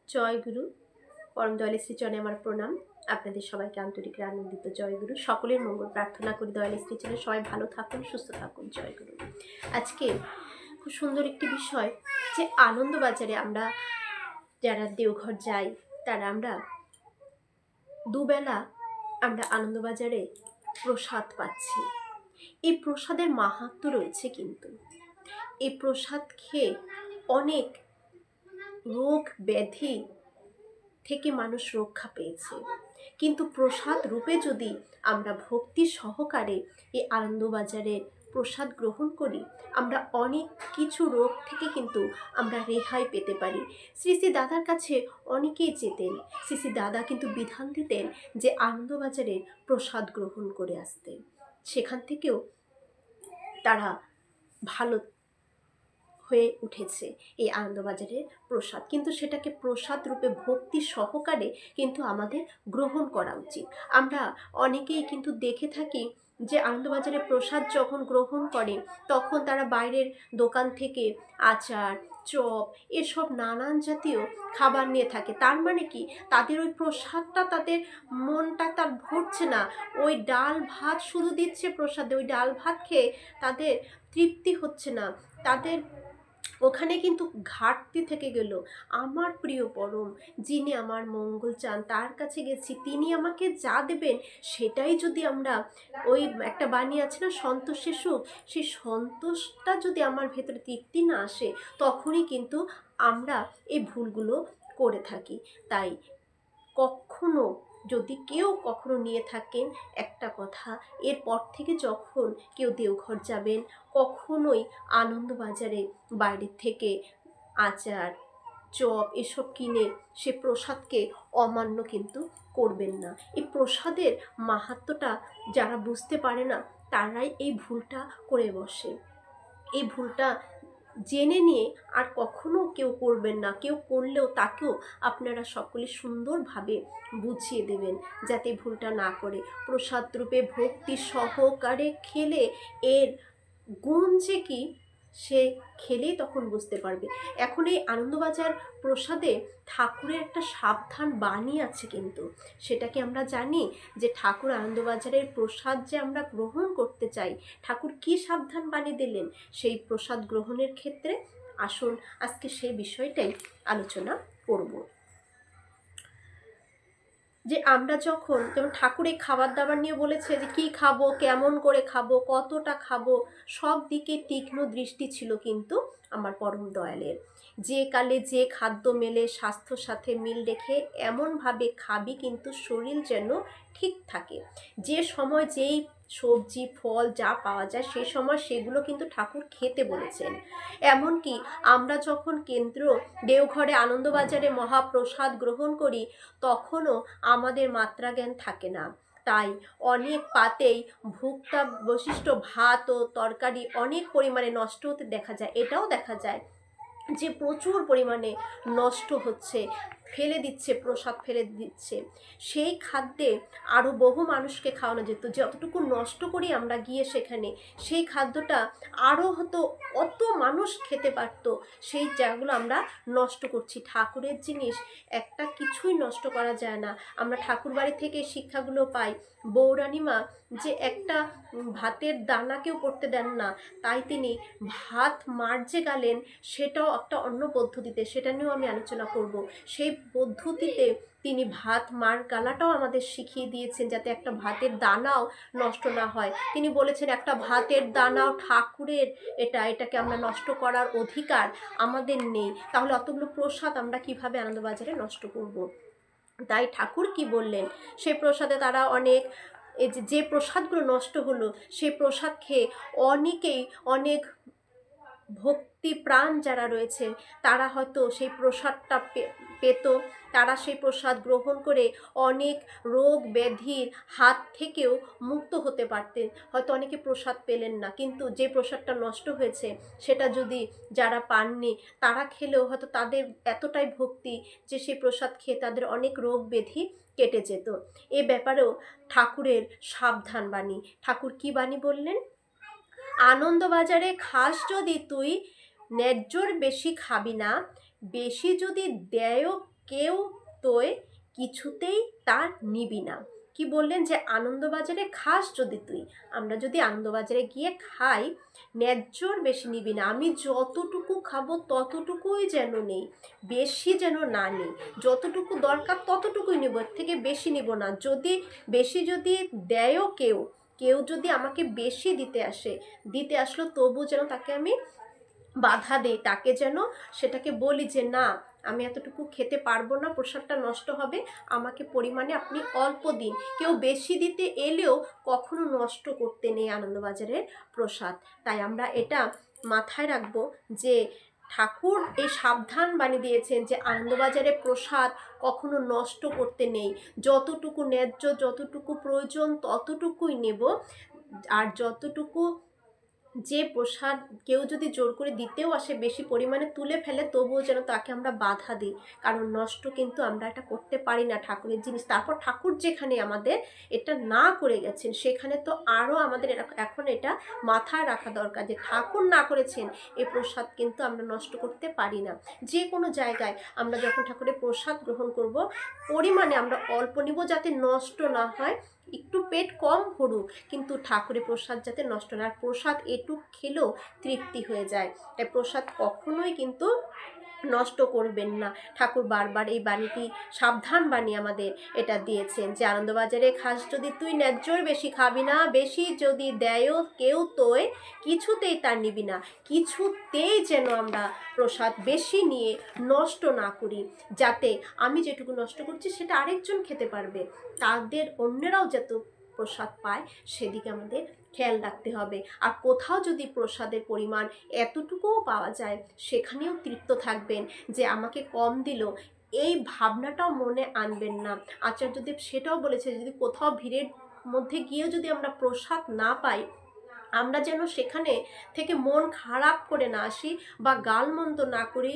জয়গুরু। পরম দয়ালে শ্রীচরণে আমার প্রণাম। আপনাদের সবাইকে আন্তরিক আনন্দিত জয়গুরু। সকলের মঙ্গল প্রার্থনা করি, দয়ালে শ্রীচরণে সবাই ভালো থাকুন, সুস্থ থাকুন। জয়গুরু। আজকে খুব সুন্দর একটি বিষয়, যে আনন্দবাজারে আমরা যারা দেওঘর যাই তারা আমরা দুবেলা আমরা আনন্দবাজারে প্রসাদ পাচ্ছি। এই প্রসাদের মাহাত্ম্য রয়েছে, কিন্তু এই প্রসাদ খেয়ে অনেক রোগ ব্যাধি থেকে মানুষ রক্ষা পেয়েছে। কিন্তু প্রসাদ রূপে যদি আমরা ভক্তি সহকারে এই আনন্দবাজারের প্রসাদ গ্রহণ করি, আমরা অনেক কিছু রোগ থেকে কিন্তু আমরা রেহাই পেতে পারি। শ্রী শ্রী দাদার কাছে অনেকেই যেতেন, শ্রী শ্রী দাদা কিন্তু বিধান দিতেন যে আনন্দবাজারের প্রসাদ গ্রহণ করে আসতেন। সেখান থেকেও তারা ভালো হয়ে উঠেছে এই আনন্দবাজারের প্রসাদ। কিন্তু সেটাকে প্রসাদ রূপে ভক্তি সহকারে কিন্তু আমাদের গ্রহণ করা উচিত। আমরা অনেকেই কিন্তু দেখে থাকি যে আনন্দবাজারে প্রসাদ যখন গ্রহণ করে তখন তারা বাইরের দোকান থেকে আচার, চপ এসব নানান জাতীয় খাবার নিয়ে থাকে। তার মানে কি, তাদের ওই প্রসাদটা, তাদের মনটা তার ভরছে না। ওই ডাল ভাত শুধু দিচ্ছে প্রসাদে, ওই ডাল ভাত খেয়ে তাদের তৃপ্তি হচ্ছে না, তাদের ওখানে কিন্তু ঘাটতি থেকে গেল। আমার প্রিয় পরম, যিনি আমার মঙ্গল চান, তার কাছে গেছি, তিনি আমাকে যা দেবেন সেটাই যদি আমরা, ওই একটা বাণী আছে না, সন্তোষে সুখ, সেই সন্তোষটা যদি আমার ভেতরে তৃপ্তি না আসে, তখনই কিন্তু আমরা এই ভুলগুলো করে থাকি। তাই কখনো যদি কেউ কখনো নিয়ে থাকেন, একটা কথা, এরপর থেকে যখন কেউ দেওঘর যাবেন, কখনোই আনন্দবাজারে বাইরের থেকে আচার, চপ এসব কিনে সে প্রসাদকে অমান্য কিন্তু করবেন না। এই প্রসাদের মাহাত্ম্যটা যারা বুঝতে পারে না, তারাই এই ভুলটা করে বসে। এই ভুলটা জেনে নিয়ে আর কখনো কেউ করবেন না। কেউ করলেও তাকেও আপনারা সকলে সুন্দরভাবে বুঝিয়ে দেবেন যাতে ভুলটা না করে। প্রসাদ রূপে ভক্তি সহকারে খেলে এর গুণ যে কি, সে খেলেই তখন বুঝতে পারবে। এখন এই আনন্দবাজার প্রসাদে ঠাকুরের একটা সাবধান বাণী আছে, কিন্তু সেটাকে আমরা জানি যে ঠাকুর আনন্দবাজারের প্রসাদ যে আমরা গ্রহণ করতে চাই, ঠাকুর কি সাবধান বাণী দিলেন সেই প্রসাদ গ্রহণের ক্ষেত্রে। আসুন আজকে সেই বিষয়টাই আলোচনা করব। যে আমরা যখন, যেমন ঠাকুরের খাবার দাবার নিয়ে বলেছে যে কি খাবো, কেমন করে খাবো, কতটা খাবো, সব দিকে তীক্ষ্ণ দৃষ্টি ছিল কিন্তু আমার পরম দয়ালের। যে কালে যে খাদ্য মেলে স্বাস্থ্য সাথে মিল রেখে এমনভাবে খাবি কিন্তু শরীর যেন ঠিক থাকে। যে সময় যেই সবজি ফল যা পাওয়া যায় সেই সময় সেগুলো কিন্তু ঠাকুর খেতে বলেছেন। এমনকি আমরা যখন কেন্দ্র দেওঘরে আনন্দবাজারে মহাপ্রসাদ গ্রহণ করি, তখনও আমাদের মাত্রা জ্ঞান থাকে না। তাই অনেক পাতেই ভুক্তা বৈশিষ্ট্য ভাত ও তরকারি অনেক পরিমাণে নষ্ট হতে দেখা যায়। এটাও দেখা যায় যে প্রচুর পরিমাণে নষ্ট হচ্ছে, ফেলে দিচ্ছে, প্রসাদ ফেলে দিচ্ছে। সেই খাদ্যে আরও বহু মানুষকে খাওয়ানো যেত। যতটুকু নষ্ট করি আমরা গিয়ে সেখানে, সেই খাদ্যটা আরও হয়তো অত মানুষ খেতে পারতো। সেই জায়গাগুলো আমরা নষ্ট করছি। ঠাকুরের জিনিস একটা কিছুই নষ্ট করা যায় না। আমরা ঠাকুর বাড়ি থেকে শিক্ষাগুলো পাই। বৌরানীমা যে একটা ভাতের দানাকেও পড়তে দেন না, তাই তিনি ভাত মার্জে গালেন, সেটাও একটা অন্য পদ্ধতিতে, সেটা নিয়েও আমি আলোচনা করব। সেই পদ্ধতিতে তিনি ভাত মার গালাটাও আমাদের শিখিয়ে দিয়েছেন, যাতে একটা ভাতের দানাও নষ্ট না হয়। তিনি বলেছেন একটা ভাতের দানাও ঠাকুরের, এটাকে আমরা নষ্ট করার অধিকার আমাদের নেই। তাহলে অতগুলো প্রসাদ আমরা কিভাবে আনন্দবাজারে নষ্ট করব? তাই ঠাকুর কি বললেন, সেই প্রসাদে তারা অনেক, এই যে প্রসাদগুলো নষ্ট হলো, সেই প্রসাদ খেয়ে অনেকেই, অনেক ভক্তি প্রাণ যারা রয়েছে তারা হয়তো সেই প্রসাদটা পেত। তারা সেই প্রসাদ গ্রহণ করে অনেক রোগ ব্যাধির হাত থেকেও মুক্ত হতে পারতেন। হয়তো অনেকে প্রসাদ পেলেন না, কিন্তু যে প্রসাদটা নষ্ট হয়েছে সেটা যদি যারা পাননি তারা খেলেও হয়তো তাদের এতটাই ভক্তি যে সেই প্রসাদ খেয়ে তাদের অনেক রোগ ব্যাধি কেটে যেত। এ ব্যাপারেও ঠাকুরের সাবধান বাণী। ঠাকুর কি বাণী বললেন? আনন্দবাজারে খাস যদি তুই ন্যায্যর বেশি খাবি না, বেশি যদি দেয়ও কেউ তোয় কিছুতেই তার নিবি না। কি বললেন যে আনন্দবাজারে খাস যদি তুই, আমরা যদি আনন্দবাজারে গিয়ে খাই ন্যায্যর বেশি নিবি না। আমি যতটুকু খাবো ততটুকুই যেন নেই, বেশি যেন না নেই। যতটুকু দরকার ততটুকুই নেব, এর থেকে বেশি নেব না। যদি বেশি যদি দেয়ও কেউ, কেউ যদি আমাকে বেশি দিতে আসলো তবু যেন তাকে আমি বাধা দেই, তাকে যেন সেটাকে বলি যে না আমি এতটুকু খেতে পারবো না, প্রসাদটা নষ্ট হবে, আমাকে পরিমাণে আপনি অল্প দিন। কেউ বেশি দিতে এলেও কখনো নষ্ট করতে নেই আনন্দবাজারের প্রসাদ। তাই আমরা এটা মাথায় রাখবো যে ঠাকুর এই সাবধান বাণী দিয়েছেন যে আনন্দবাজারের প্রসাদ কখনো নষ্ট করতে নেই। যতটুকু ন্যায্য, যতটুকু প্রয়োজন ততটুকুই নেব। আর যতটুকু যে প্রসাদ কেউ যদি জোর করে দিতেও আসে, বেশি পরিমাণে তুলে ফেলে, তবুও যেন তাকে আমরা বাধা দিই। কারণ নষ্ট কিন্তু আমরা এটা করতে পারি না ঠাকুরের জিনিস। তারপর ঠাকুর যেখানে আমাদের এটা না করে গেছেন সেখানে তো আরও আমাদের এখন এটা মাথায় রাখা দরকার যে ঠাকুর না করেছেন এই প্রসাদ কিন্তু আমরা নষ্ট করতে পারি না। যে কোনো জায়গায় আমরা যখন ঠাকুরের প্রসাদ গ্রহণ করব পরিমাণে আমরা অল্প নিব যাতে নষ্ট না হয়, একটু পেট কম ভরুক কিন্তু ঠাকুরের প্রসাদ যাতে নষ্ট না। আর প্রসাদ এটুক খেলেও তৃপ্তি হয়ে যায়। তাই প্রসাদ কখনোই কিন্তু নষ্ট করবেন না। ঠাকুর বারবার এই বাণীটি সাবধান বাণী আমাদের এটা দিয়েছেন যে আনন্দবাজারে খাস যদি তুই ন্যায্যর বেশি খাবি না, বেশি যদি দেয়ও কেউ তোয় কিছুতেই তার নিবি না। কিছুতেই যেন আমরা প্রসাদ বেশি নিয়ে নষ্ট না করি, যাতে আমি যেটুকু নষ্ট করছি সেটা আরেকজন খেতে পারবে, তাদের অন্যরাও যত প্রসাদ পায় সেদিকে আমাদের খেয়াল রাখতে হবে। আর কোথাও যদি প্রসাদের পরিমাণ এতটুকুও পাওয়া যায় সেখানেও তৃপ্ত থাকবেন যে আমাকে কম দিল, এই ভাবনাটাও মনে আনবেন না। আচার্যদেব সেটাও বলেছে যদি কোথাও ভিড়ের মধ্যে গিয়েও যদি আমরা প্রসাদ না পাই, আমরা যেন সেখানে থেকে মন খারাপ করে না আসি বা গালমন্দ না করি,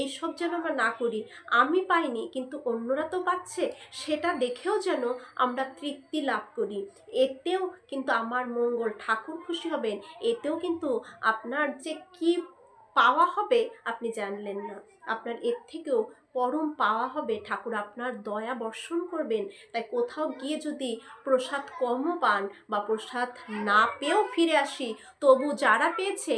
এইসব যেন আমরা না করি। আমি পাইনি কিন্তু অন্যরা তো পাচ্ছে, সেটা দেখেও যেন আমরা তৃপ্তি লাভ করি। এতেও কিন্তু আমার মঙ্গল, ঠাকুর খুশি হবেন। এতেও কিন্তু আপনার যে কি পাওয়া হবে আপনি জানলেন না, আপনার এর থেকেও পরম পাওয়া হবে, ঠাকুর আপনার দয়া বর্ষণ করবেন। তাই কোথাও গিয়ে যদি প্রসাদ কমও পান বা প্রসাদ না পেয়েও ফিরে আসি, তবু যারা পেয়েছে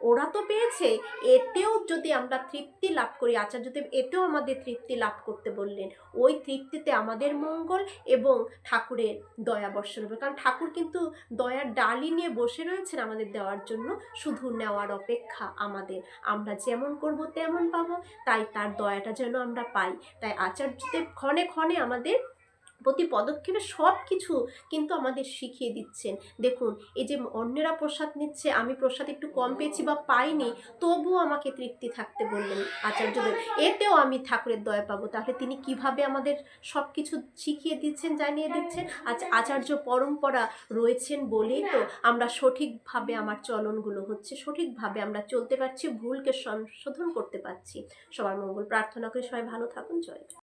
ওরা তো পেয়েছে, এতেও যদি আমরা তৃপ্তি লাভ করি, আচার্যদেব এতেও আমাদের তৃপ্তি লাভ করতে বললেন। ওই তৃপ্তিতে আমাদের মঙ্গল এবং ঠাকুরের দয়া বর্ষণ হবে। কারণ ঠাকুর কিন্তু দয়ার ডালি নিয়ে বসে রয়েছেন আমাদের দেওয়ার জন্য, শুধু নেওয়ার অপেক্ষা আমাদের। আমরা যেমন করব তেমন পাবো, তাই তার দয়াটা যেন আমরা পাই। তাই আচার্যদেব ক্ষণে ক্ষণে আমাদের প্রতি পদক্ষেপে সব কিছু কিন্তু আমাদের শিখিয়ে দিচ্ছেন। দেখুন এই যে অন্যেরা প্রসাদ নিচ্ছে, আমি প্রসাদ একটু কম পেয়েছি বা পাইনি, তবুও আমাকে তৃপ্তি থাকতে বললেন আচার্যদেব, এতেও আমি ঠাকুরের দয়া পাবো। তাহলে তিনি কিভাবে আমাদের সব কিছু শিখিয়ে দিচ্ছেন, জানিয়ে দিচ্ছেন। আচার্য পরম্পরা রয়েছেন বলেই তো আমরা সঠিকভাবে আমার চলনগুলো হচ্ছে, সঠিকভাবে আমরা চলতে পারছি, ভুলকে সংশোধন করতে পারছি। সবার মঙ্গল প্রার্থনা করে সবাই ভালো থাকুন। জয়।